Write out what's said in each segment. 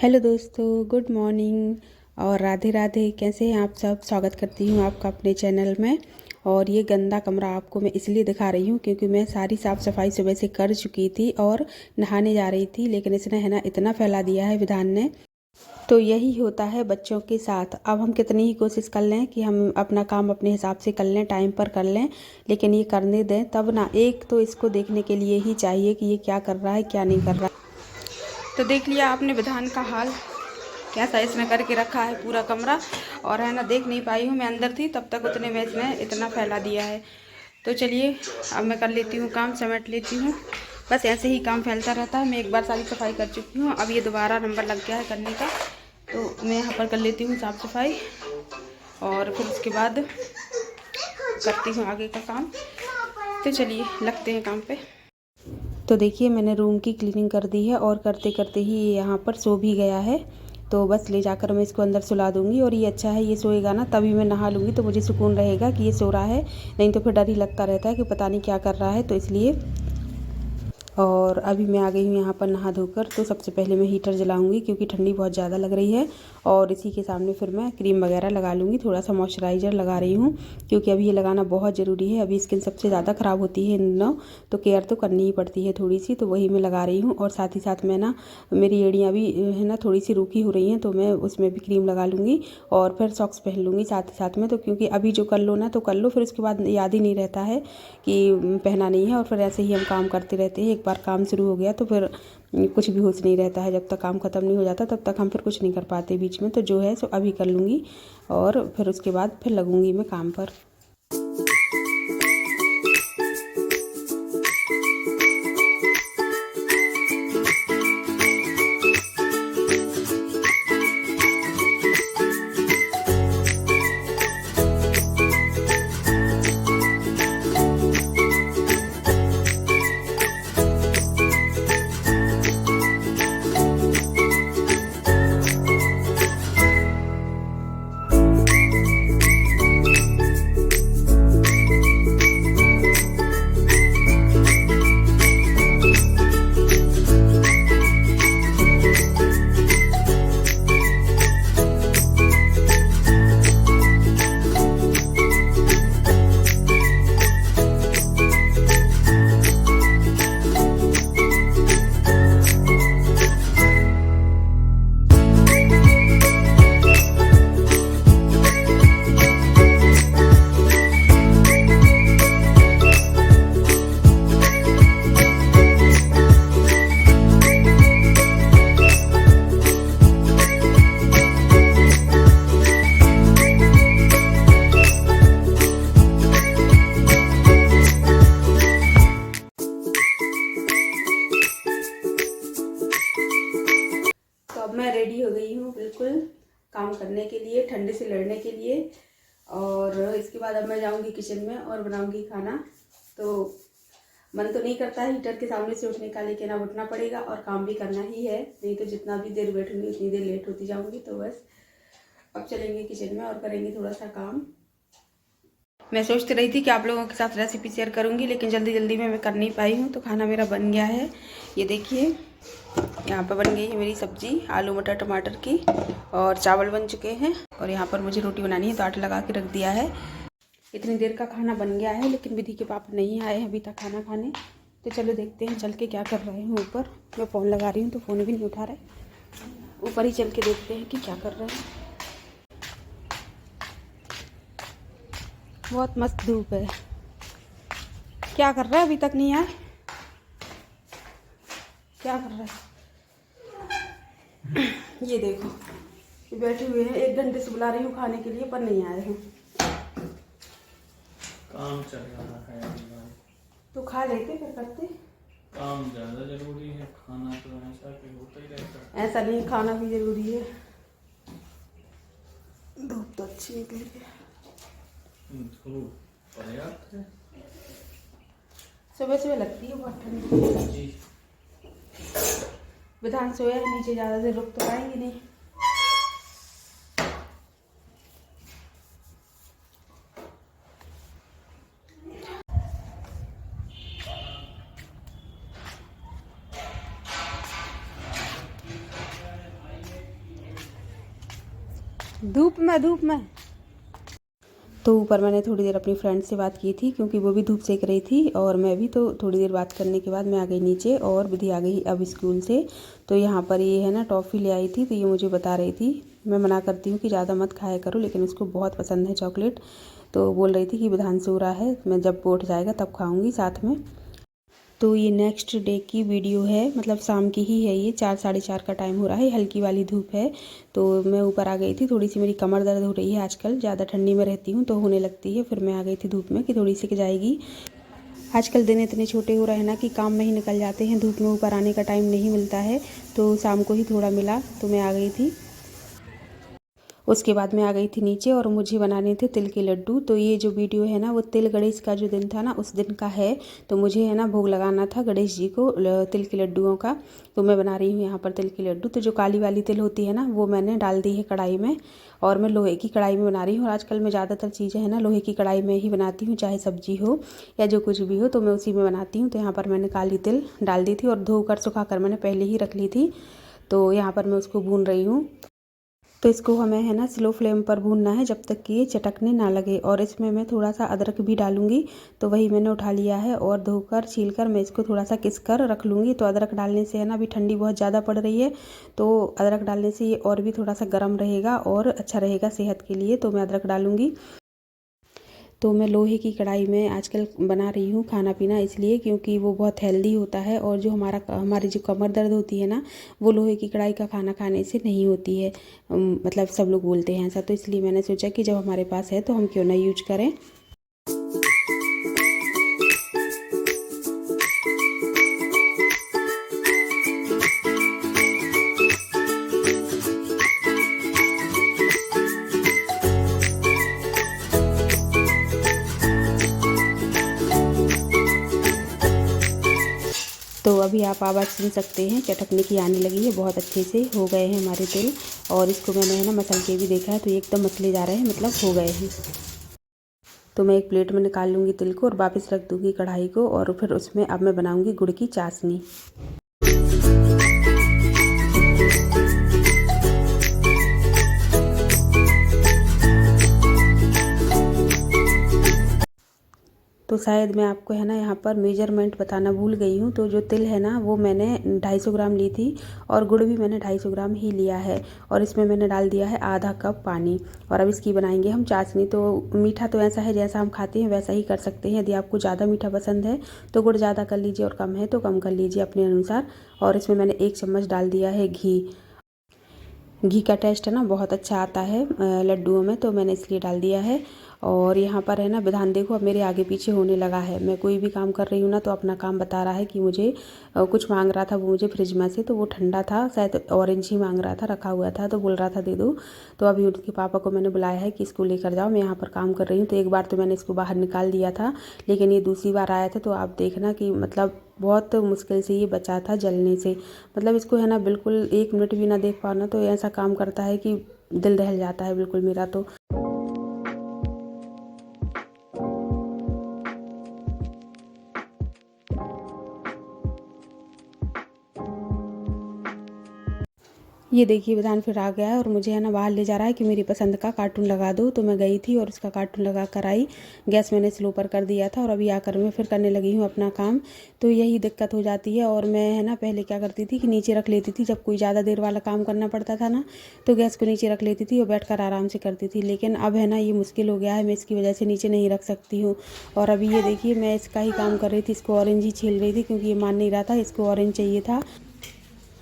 Hello दोस्तों, good morning और राधे राधे। कैसे हैं आप सब। स्वागत करती हूँ आपका अपने चैनल में। और ये गंदा कमरा आपको मैं इसलिए दिखा रही हूँ क्योंकि मैं सारी साफ़ सफाई सुबह से कर चुकी थी और नहाने जा रही थी, लेकिन इसने है ना इतना फैला दिया है विधान ने। तो यही होता है बच्चों के साथ। अब हम कितनी ही कोशिश कर लें कि हम अपना काम अपने हिसाब से कर लें, टाइम पर कर लें, लेकिन ये करने दें तब ना। एक तो इसको देखने के लिए ही चाहिए कि ये क्या कर रहा है क्या नहीं कर रहा है। तो देख लिया आपने विधान का हाल, कैसा इसने करके रखा है पूरा कमरा। और है ना, देख नहीं पाई हूँ, मैं अंदर थी तब तक उतने में इसने इतना फैला दिया है। तो चलिए अब मैं कर लेती हूँ काम, समेट लेती हूँ। बस ऐसे ही काम फैलता रहता है। मैं एक बार सारी सफाई कर चुकी हूँ, अब ये दोबारा नंबर लग गया है करने का। तो मैं यहाँ पर कर लेती हूँ साफ़ सफाई और फिर उसके बाद करती हूँ आगे का काम। तो चलिए लगते हैं काम पे। तो देखिए मैंने रूम की क्लीनिंग कर दी है और करते करते ही ये यहाँ पर सो भी गया है। तो बस ले जाकर मैं इसको अंदर सुला दूँगी। और ये अच्छा है, ये सोएगा ना तभी मैं नहा लूँगी, तो मुझे सुकून रहेगा कि ये सो रहा है। नहीं तो फिर डर ही लगता रहता है कि पता नहीं क्या कर रहा है, तो इसलिए। और अभी मैं आ गई हूँ यहाँ पर नहा धोकर। तो सबसे पहले मैं हीटर जलाऊंगी क्योंकि ठंडी बहुत ज़्यादा लग रही है। और इसी के सामने फिर मैं क्रीम वगैरह लगा लूँगी। थोड़ा सा मॉइस्चराइज़र लगा रही हूँ क्योंकि अभी ये लगाना बहुत ज़रूरी है। अभी स्किन सबसे ज़्यादा ख़राब होती है इन दिनों, तो केयर तो करनी ही पड़ती है थोड़ी सी, तो वही मैं लगा रही हूँ। और साथ ही साथ मैं ना, मेरी एड़ियाँ भी है ना थोड़ी सी रूखी हो रही हैं, तो मैं उसमें भी क्रीम लगा लूँगी और फिर सॉक्स पहन लूँगी साथ ही साथ में। तो क्योंकि अभी जो कर लो ना तो कर लो, फिर उसके बाद याद ही नहीं रहता है कि पहना नहीं है। और फिर ऐसे ही हम काम करते रहते हैं। एक बार काम शुरू हो गया तो फिर कुछ भी होश नहीं रहता है। जब तक काम ख़त्म नहीं हो जाता तब तक हम फिर कुछ नहीं कर पाते बीच में। तो जो है सो अभी कर लूँगी और फिर उसके बाद फिर लगूँगी मैं काम पर। अब मैं रेडी हो गई हूँ बिल्कुल काम करने के लिए, ठंडे से लड़ने के लिए। और इसके बाद अब मैं जाऊँगी किचन में और बनाऊँगी खाना। तो मन तो नहीं करता है हीटर के सामने से उठने का, लेकिन अब उठना पड़ेगा और काम भी करना ही है। नहीं तो जितना भी देर बैठूँगी उतनी देर लेट होती जाऊँगी। तो बस अब चलेंगे किचन में और करेंगे थोड़ा सा काम। मैं सोचती रही थी कि आप लोगों के साथ रेसिपी शेयर करूँगी, लेकिन जल्दी जल्दी में मैं कर नहीं पाई हूँ। तो खाना मेरा बन गया है, ये देखिए यहाँ पर बन गई है मेरी सब्जी आलू मटर टमाटर की, और चावल बन चुके हैं। और यहाँ पर मुझे रोटी बनानी है तो आटा लगा के रख दिया है। इतनी देर का खाना बन गया है, लेकिन विधि के पापा नहीं आए अभी तक खाना खाने। तो चलो देखते हैं चल के क्या कर रहे हैं ऊपर। मैं फ़ोन लगा रही हूँ तो फ़ोन भी नहीं उठा रहे। ऊपर ही चल के देखते हैं कि क्या कर रहे हैं। बहुत मस्त धूप है। क्या कर रहा है, अभी तक नहीं आए। क्या कर रहा है ये देखो, ये बैठे हुए हैं। 1 घंटे से बुला रही हूँ खाने के लिए पर नहीं आए हैं। काम चल रहा है तो खा लेते फिर करते। काम ज़्यादा जरूरी है, खाना तो ऐसा कि होता ही रहता है। ऐसा नहीं, खाना भी जरूरी है। धूप तो अच्छी निकली है। धूप पर्याप्त है, सुबह सुबह लगती है बहुत ठंडी। विधान सोया है नीचे, ज़्यादा देर रुक तो पाएंगे नहीं। धूप में। तो ऊपर मैंने थोड़ी देर अपनी फ्रेंड से बात की थी क्योंकि वो भी धूप सेक रही थी और मैं भी। तो थोड़ी देर बात करने के बाद मैं आ गई नीचे और विधि आ गई अब स्कूल से। तो यहाँ पर ये है ना टॉफ़ी ले आई थी, तो ये मुझे बता रही थी, मैं मना करती हूँ कि ज़्यादा मत खाया करो, लेकिन उसको बहुत पसंद है चॉकलेट। तो बोल रही थी कि विधान सो रहा है, मैं जब वो उठ जाएगा तब खाऊँगी साथ में। तो ये नेक्स्ट डे की वीडियो है, मतलब शाम की ही है, ये 4 साढ़े 4 का टाइम हो रहा है, हल्की वाली धूप है। तो मैं ऊपर आ गई थी, थोड़ी सी मेरी कमर दर्द हो रही है आजकल, ज़्यादा ठंडी में रहती हूँ तो होने लगती है। फिर मैं आ गई थी धूप में कि थोड़ी सी जाएगी। आजकल दिन इतने छोटे हो रहे हैं ना कि काम में ही निकल जाते हैं, धूप में ऊपर आने का टाइम नहीं मिलता है। तो शाम को ही थोड़ा मिला तो मैं आ गई थी। उसके बाद मैं आ गई थी नीचे और मुझे बनाने थे तिल के लड्डू। तो ये जो वीडियो है ना वो तिल गणेश का जो दिन था ना उस दिन का है। तो मुझे है ना भोग लगाना था गणेश जी को तिल के लड्डुओं का। तो मैं बना रही हूँ यहाँ पर तिल के लड्डू। तो जो काली वाली तिल होती है ना वो मैंने डाल दी है कढ़ाई में, और मैं लोहे की कढ़ाई में बना रही हूँ। और आजकल मैं ज़्यादातर चीज़ें है ना लोहे की कढ़ाई में ही बनाती हूँ, चाहे सब्जी हो या जो कुछ भी हो तो मैं उसी में बनाती हूँ। तो यहाँ पर मैंने काली तिल डाल दी थी और धोकर सुखाकर मैंने पहले ही रख ली थी। तो यहाँ पर मैं उसको भून रही हूँ। तो इसको हमें है ना स्लो फ्लेम पर भूनना है जब तक कि ये चटकने ना लगे। और इसमें मैं थोड़ा सा अदरक भी डालूंगी, तो वही मैंने उठा लिया है और धोकर छीलकर मैं इसको थोड़ा सा किस कर रख लूँगी। तो अदरक डालने से है ना, अभी ठंडी बहुत ज़्यादा पड़ रही है तो अदरक डालने से ये और भी थोड़ा सा गर्म रहेगा और अच्छा रहेगा सेहत के लिए। तो मैं अदरक डालूँगी। तो मैं लोहे की कढ़ाई में आजकल बना रही हूँ खाना पीना, इसलिए क्योंकि वो बहुत हेल्दी होता है। और जो हमारी जो कमर दर्द होती है ना वो लोहे की कढ़ाई का खाना खाने से नहीं होती है। मतलब सब लोग बोलते हैं ऐसा, तो इसलिए मैंने सोचा कि जब हमारे पास है तो हम क्यों ना यूज करें। तो अभी आप आवाज़ सुन सकते हैं चटकने की आने लगी है, बहुत अच्छे से हो गए हैं हमारे तिल। और इसको मैंने है ना मसल के भी देखा है तो ये एकदम मसले जा रहे हैं, मतलब हो गए हैं। तो मैं एक प्लेट में निकाल लूँगी तिल को और वापस रख दूँगी कढ़ाई को। और फिर उसमें अब मैं बनाऊँगी गुड़ की चाशनी। तो शायद मैं आपको है ना यहाँ पर मेजरमेंट बताना भूल गई हूँ। तो जो तिल है ना वो मैंने 250 ग्राम ली थी और गुड़ भी मैंने 250 ग्राम ही लिया है। और इसमें मैंने डाल दिया है आधा कप पानी। और अब इसकी बनाएंगे हम चाशनी। तो मीठा तो ऐसा है जैसा हम खाते हैं वैसा ही कर सकते हैं। यदि आपको ज़्यादा मीठा पसंद है तो गुड़ ज़्यादा कर लीजिए और कम है तो कम कर लीजिए अपने अनुसार। और इसमें मैंने 1 चम्मच डाल दिया है घी। घी का टेस्ट है ना बहुत अच्छा आता है लड्डुओं में, तो मैंने इसलिए डाल दिया है। और यहाँ पर है ना विधान देखो अब मेरे आगे पीछे होने लगा है। मैं कोई भी काम कर रही हूँ ना तो अपना काम बता रहा है कि मुझे कुछ मांग रहा था वो मुझे फ्रिज में से, तो वो ठंडा था शायद ऑरेंज ही मांग रहा था, रखा हुआ था तो बोल रहा था दे दो। तो अभी उनके पापा को मैंने बुलाया है कि इसको लेकर जाओ, मैं यहाँ पर काम कर रही हूँ। तो एक बार तो मैंने इसको बाहर निकाल दिया था, लेकिन ये दूसरी बार आया था। तो आप देखना कि मतलब बहुत मुश्किल से ये बचा था जलने से। मतलब इसको है ना बिल्कुल 1 मिनट भी ना देख पाना तो ऐसा काम करता है कि दिल दहल जाता है बिल्कुल मेरा। तो ये देखिए विधान फिर आ गया है और मुझे है ना बाहर ले जा रहा है कि मेरी पसंद का कार्टून लगा दो। तो मैं गई थी और उसका कार्टून लगा कर आई। गैस मैंने स्लो पर कर दिया था और अभी आकर मैं फिर करने लगी हूँ अपना काम। तो यही दिक्कत हो जाती है। और मैं है ना पहले क्या करती थी कि नीचे रख लेती थी, जब कोई ज़्यादा देर वाला काम करना पड़ता था ना तो गैस को नीचे रख लेती थी और बैठ कर आराम से करती थी। लेकिन अब है ना ये मुश्किल हो गया है, मैं इसकी वजह से नीचे नहीं रख सकती हूँ। और अभी ये देखिए मैं इसका ही काम कर रही थी, इसको ऑरेंज ही छील रही थी क्योंकि ये मान नहीं रहा था, इसको ऑरेंज चाहिए था।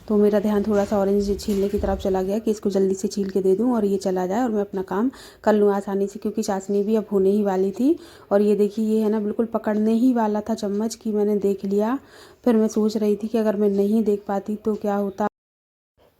तो मेरा ध्यान थोड़ा सा ऑरेंज छीलने की तरफ चला गया कि इसको जल्दी से छील के दे दूं और ये चला जाए और मैं अपना काम कर लूँ आसानी से, क्योंकि चाशनी भी अब होने ही वाली थी। और ये देखिए ये है ना बिल्कुल पकड़ने ही वाला था चम्मच की, मैंने देख लिया। फिर मैं सोच रही थी कि अगर मैं नहीं देख पाती तो क्या होता।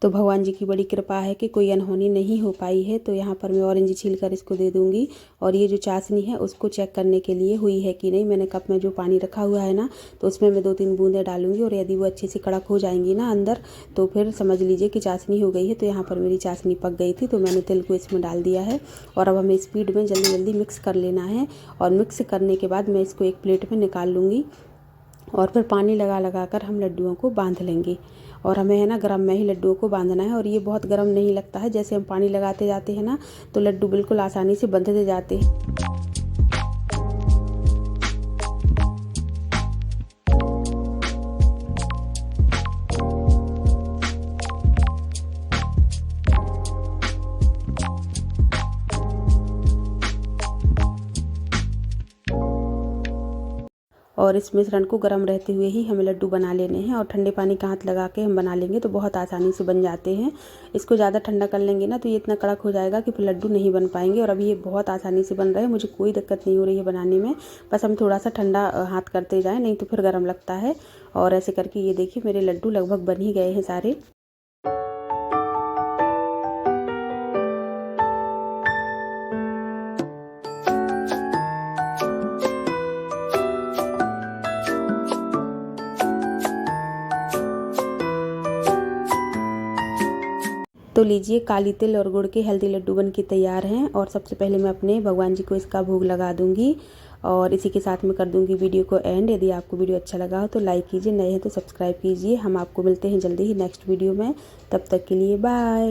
तो भगवान जी की बड़ी कृपा है कि कोई अनहोनी नहीं हो पाई है। तो यहाँ पर मैं ऑरेंज छील कर इसको दे दूँगी। और ये जो चाशनी है उसको चेक करने के लिए हुई है कि नहीं, मैंने कप में जो पानी रखा हुआ है ना तो उसमें मैं 2-3 बूंदें डालूंगी और यदि वो अच्छे से कड़क हो जाएंगी ना अंदर तो फिर समझ लीजिए कि चाशनी हो गई है। तो यहाँ पर मेरी चाशनी पक गई थी तो मैंने तिल को इसमें डाल दिया है। और अब हमें स्पीड में जल्दी जल्दी मिक्स कर लेना है। और मिक्स करने के बाद मैं इसको एक प्लेट में निकाल लूँगी। और फिर पानी लगा लगा कर हम लड्डुओं को बांध लेंगे। और हमें है ना गरम में ही लड्डुओं को बांधना है। और ये बहुत गरम नहीं लगता है, जैसे हम पानी लगाते जाते हैं ना तो लड्डू बिल्कुल आसानी से बंधते जाते हैं। और इस मिश्रण को गर्म रहते हुए ही हमें लड्डू बना लेने हैं। और ठंडे पानी का हाथ लगा के हम बना लेंगे तो बहुत आसानी से बन जाते हैं। इसको ज़्यादा ठंडा कर लेंगे ना तो ये इतना कड़क हो जाएगा कि फिर लड्डू नहीं बन पाएंगे। और अभी ये बहुत आसानी से बन रहे हैं, मुझे कोई दिक्कत नहीं हो रही है बनाने में। बस हम थोड़ा सा ठंडा हाथ करते जाएँ, नहीं तो फिर गर्म लगता है। और ऐसे करके ये देखिए मेरे लड्डू लगभग बन ही गए हैं सारे। तो लीजिए, काली तिल और गुड़ के हेल्दी लड्डू बन के तैयार हैं। और सबसे पहले मैं अपने भगवान जी को इसका भोग लगा दूंगी। और इसी के साथ मैं कर दूंगी वीडियो को एंड। यदि आपको वीडियो अच्छा लगा हो तो लाइक कीजिए, नए हैं तो सब्सक्राइब कीजिए। हम आपको मिलते हैं जल्दी ही नेक्स्ट वीडियो में। तब तक के लिए बाय।